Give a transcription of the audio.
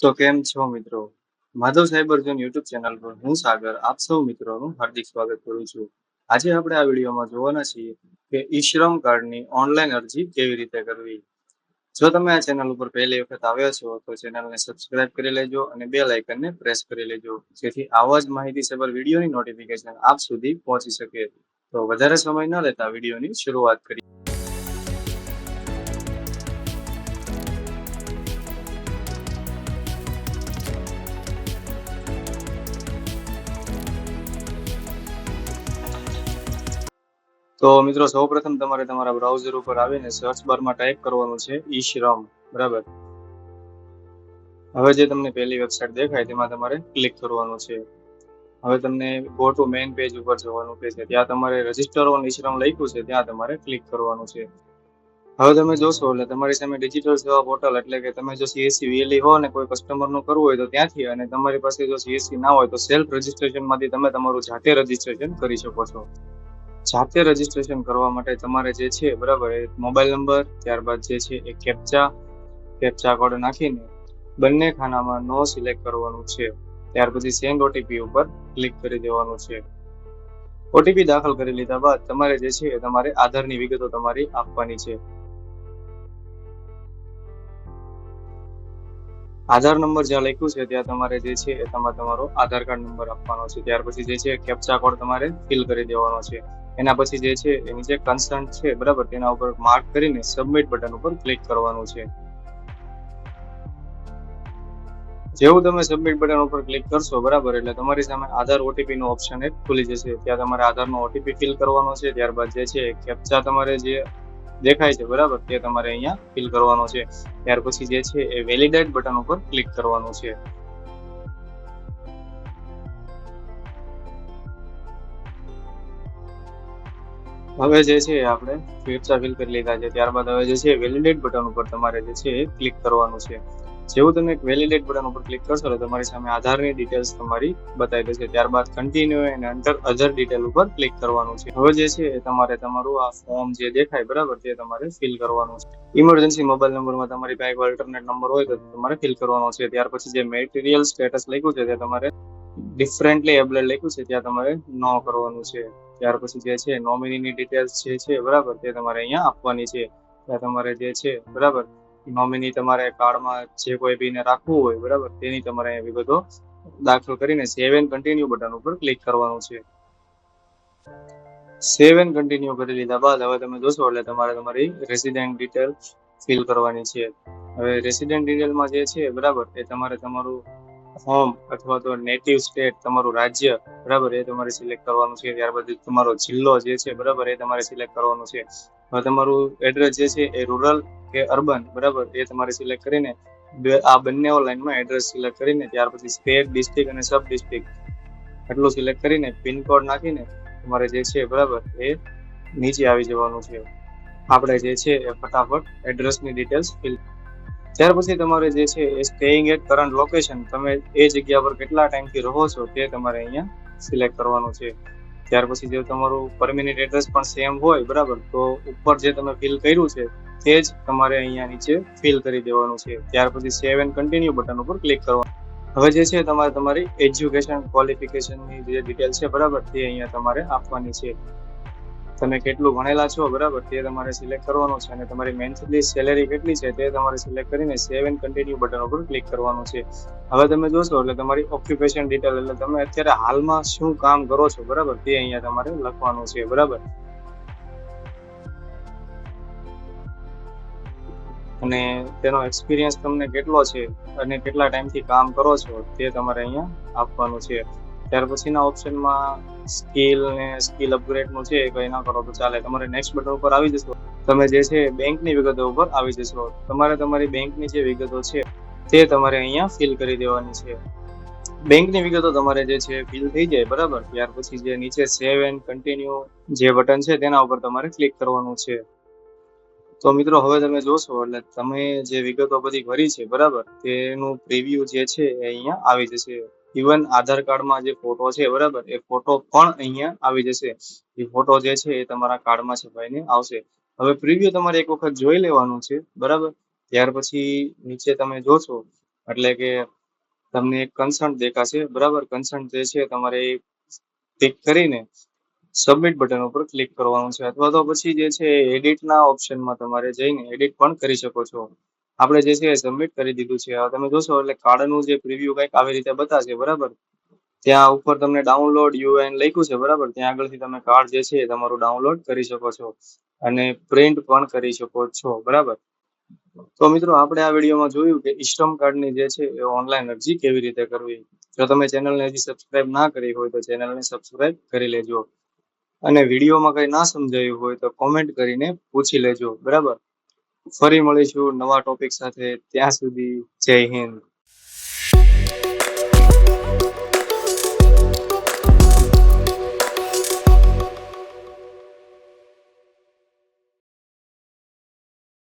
તો કેમ છો મિત્રો? Madhav cyber zone YouTube channel પર હું સાગર આપ સૌ મિત્રોનું હાર્દિક સ્વાગત કરું છું. આજે આપણે આ વિડીયોમાં જોવાના છીએ કે ઈ શ્રમ કાર્ડની ઓનલાઈન અરજી કેવી રીતે કરવી. જો તમે આ ચેનલ ઉપર પહેલી વખત આવ્યા છો તો ચેનલને સબસ્ક્રાઇબ કરી લેજો અને બેલ આઇકનને પ્રેસ કરી લેજો જેથી આવા જ માહિતીસભર વિડીયોની નોટિફિકેશન આપ સુધી પહોંચી શકે. તો વધારે સમય ન લેતા વિડીયોની શરૂઆત કરીએ. તો મિત્રો સૌપ્રથમ તમારે તમારા બ્રાઉઝર ઉપર આવીને સર્ચ બારમાં ટાઈપ કરવાનું છે ઈ શ્રમ. બરાબર. હવે જે તમને પહેલી વેબસાઇટ દેખાય તેમાં તમારે ક્લિક કરવાનું છે. હવે તમને ગો ટુ મેઇન પેજ ઉપર જવાનું છે. ત્યાં તમારે રજીસ્ટર ઓન ઈ શ્રમ લખ્યું છે ત્યાં તમારે ક્લિક કરવાનું છે. હવે તમે જોશો એટલે તમારી સામે ડિજિટલ સેવા પોર્ટલ એટલે કે તમે જો સીએસસી વીએલઈ હો અને કોઈ કસ્ટમરનું કરવું હોય તો ત્યાંથી, અને તમારી પાસે જો સીએસસી ના હોય તો સેલ્ફ રજીસ્ટ્રેશનમાંથી તમે તમારું જાતે રજીસ્ટ્રેશન કરી શકો છો. જાતે રજીસ્ટ્રેશન કરવા માટે તમારે જે છે બરાબર એ મોબાઈલ નંબર, ત્યારબાદ જે છે એ કેપ્ચા કોડ નાખીને બંને ખાનામાં નો સિલેક્ટ કરવાનું છે. ત્યાર પછી સેન્ડ ઓટીપી ઉપર ક્લિક કરી દેવાનું છે. ઓટીપી દાખલ કરી લીધા બાદ તમારે જે છે એ તમારે આધારની વિગતો તમારી આપવાની છે. આધાર નંબર જ્યાં લખ્યું છે ત્યાં તમારે જે છે એ તમારો આધાર કાર્ડ નંબર આપવાનો છે. ત્યાર પછી જે છે કેપ્ચા કોડ તમારે ફિલ કરી દેવાનો છે. એના પછી જે છે એ નીચે કન્સન્ટ છે બરાબર તેના ઉપર માર્ક કરીને સબમિટ બટન ઉપર ક્લિક કરવાનું છે. જેવું તમે સબમિટ બટન ઉપર ક્લિક કરશો બરાબર એટલે તમારી સામે આધાર ઓટીપી નો ઓપ્શન એક ખુલી જશે. ત્યાં તમારે આધારનો ઓટીપી ફિલ કરવાનો છે. ત્યારબાદ જે છે કેપ્ચા તમારે જે દેખાય છે બરાબર તે તમારે અહીંયા ફિલ કરવાનો છે. ત્યાર પછી જે છે એ વેલિડેટ બટન ઉપર ક્લિક કરવાનું છે. હવે જે છે આપણે કેપ્ચા ફિલ કરી લીધા છે. ત્યારબાદ હવે જે છે વેલિડેટ બટન ઉપર તમારે જે છે એ ક્લિક કરવાનું છે. જેવું તમે વેલિડેટ બટન ઉપર ક્લિક કરશો તો તમારી સામે આધારની ડિટેલ્સ તમારી બતાવી દેશે. ત્યારબાદ કન્ટિન્યુ અને અંડર અધર ડિટેલ ઉપર ક્લિક કરવાનું છે. હવે જે છે એ તમારે તમારું આ ફોર્મ જે દેખાય બરાબર તે તમારે ફિલ કરવાનું છે. ઇમરજન્સી મોબાઈલ નંબરમાં તમારી પાસે અલ્ટરનેટ નંબર હોય તો તમારે ફિલ કરવાનો છે. ત્યાર પછી જે મેટીરિયલ સ્ટેટસ લખ્યું છે તે તમારે ડિફરન્ટલી એબ્લેડ લખ્યું છે ત્યાં તમારે નો કરવાનું છે. ત્યાર પછી જે છે નોમિનીની ડિટેલ્સ જે છે બરાબર તે તમારે અહીંયા આપવાની છે. ત્યાં તમારે જે છે બરાબર નોમિની તમારે કાર્ડમાં જે કોઈ બીને રાખવું હોય બરાબર તેની તમારે અહીંયા વિગતો દાખલ કરીને સેવ એન્ડ કન્ટિન્યુ બટન ઉપર ક્લિક કરવાનું છે. સેવ એન્ડ કન્ટિન્યુ કરી લીધા બાદ હવે તમે જોશો એટલે તમારે તમારી રેસિડેન્ટ ડિટેલ ફિલ કરવાની છે. હવે રેસિડેન્ટ ડિટેલમાં જે છે બરાબર એ તમારે તમારું હોમ અથવા તો નેટિવ સ્ટેટ તમારું રાજ્ય બરાબર એ તમારે સિલેક્ટ કરવાનું છે. ત્યારબાદ તમારો જિલ્લો જે છે બરાબર એ તમારે સિલેક્ટ કરવાનું છે. હવે તમારું એડ્રેસ જે છે એ રૂરલ કે અર્બન બરાબર એ તમારે સિલેક્ટ કરીને આ બંને લાઈનમાં એડ્રેસ સિલેક્ટ કરીને ત્યાર પછી સ્ટેટ, ડિસ્ટ્રિક્ટ અને સબ ડિસ્ટ્રિક્ટ એટલું સિલેક્ટ કરીને પિનકોડ નાખીને તમારે જે છે બરાબર એ નીચે આવી જવાનું છે. આપણે જે છે એ ફટાફટ એડ્રેસની ડિટેલ્સ ફિલ. ત્યાર પછી તમારે જે છે એ સ્ટેઇંગ એટ કરંટ લોકેશન તમે એ જગ્યા પર કેટલા ટાઈમથી રહો છો તે તમારે અહીંયા સિલેક્ટ કરવાનું છે. ત્યાર પછી જો તમારું પરમેનન્ટ એડ્રેસ પણ સેમ હોય બરાબર તો ઉપર જે તમે ફિલ કર્યું છે તે જ તમારે અહીંયા નીચે ફિલ કરી દેવાનું છે. ત્યાર પછી સેવ એન્ડ કન્ટિન્યુ બટન ઉપર ક્લિક કરવાનું. હવે જે છે તમારે તમારી એજ્યુકેશન ક્વોલિફિકેશનની જે ડિટેલ છે બરાબર તે અહીંયા તમારે આપવાની છે. તમે કેટલું ભણેલા છો બરાબર તે તમારે સિલેક્ટ કરવાનું છે અને તમારી મંથલી સેલેરી કેટલી છે તે તમારે સિલેક્ટ કરીને સેવ એન્ડ કન્ટિન્યુ બટન ઉપર ક્લિક કરવાનું છે. હવે તમે જોશો એટલે તમારી ઓક્યુપેશન ડિટેલ એટલે તમે અત્યારે હાલમાં શું કામ કરો છો બરાબર તે અહીંયા તમારે લખવાનું છે બરાબર. અને તેનો એક્સપિરિયન્સ તમને કેટલો છે અને કેટલા ટાઈમથી કામ કરો છો તે તમારે અહીંયા આપવાનું છે. ત્યાર પછીના ઓપ્શનમાં સ્કિલ ને સ્કિલ અપગ્રેડનું છે કંઈ ના કરો તો ચાલે. તમારે નેક્સ્ટ બટન ઉપર આવી જશો તમે જે છે બેંકની વિગતો ઉપર આવી જશો. તમારે તમારી બેંકની જે વિગતો છે તે તમારે અહીંયા ફિલ કરી દેવાની છે. બેંકની વિગતો તમારે જે છે ફિલ થઈ જાય બરાબર ત્યાર પછી જે નીચે સેવ એન્ડ કન્ટિન્યુ જે બટન છે તેના ઉપર તમારે ક્લિક કરવાનું છે. તો મિત્રો હવે તમે જોશો એટલે તમે જે વિગતો બધી ભરી છે બરાબર તેનું પ્રિવ્યુ જે છે એ અહીંયા આવી જશે. ઇવન આધાર કાર્ડમાં જે ફોટો છે બરાબર એ ફોટો પણ અહીંયા આવી જશે. એ ફોટો જે છે એ તમારા કાર્ડમાં છપાઈને આવશે. હવે પ્રિવ્યુ તમારે એક વખત જોઈ લેવાનું છે બરાબર. ત્યાર પછી નીચે તમે જોશો એટલે કે તમને એક કન્સર્ટ દેખાશે, બરાબર. કન્સર્ટ જે છે તમારે ક્લિક કરીને સબમિટ બટન ઉપર ક્લિક કરવાનું છે, અથવા તો પછી જે છે એડિટના ઓપ્શનમાં તમારે જઈને એડિટ પણ કરી શકો છો. આપણે જે છે સબમિટ કરી દીધું છે. હવે તમે જોશો એટલે કાર્ડનું જે પ્રિવ્યુ કંઈક આવી રીતે બતાવશે, બરાબર. ત્યાં ઉપર તમને ડાઉનલોડ યુએન લખ્યું છે, બરાબર. ત્યાં આગળથી તમે કાર્ડ જે છે એ તમારું ડાઉનલોડ કરી શકો છો અને પ્રિન્ટ પણ કરી શકો છો, બરાબર. તો મિત્રો આપણે આ વિડીયોમાં જોયું કે ઈ-શ્રમ કાર્ડની જે છે એ ઓનલાઈન અરજી કેવી રીતે કરવી. જો તમે ચેનલને હજી સબસ્ક્રાઇબ ના કરી હોય તો ચેનલને સબસ્ક્રાઇબ કરી લેજો, અને વિડીયોમાં કંઈ ના સમજાયું હોય તો કોમેન્ટ કરીને પૂછી લેજો, બરાબર. ફરી મળીશું નવા ટોપિક સાથે. ત્યાં સુધી જય હિન્દ.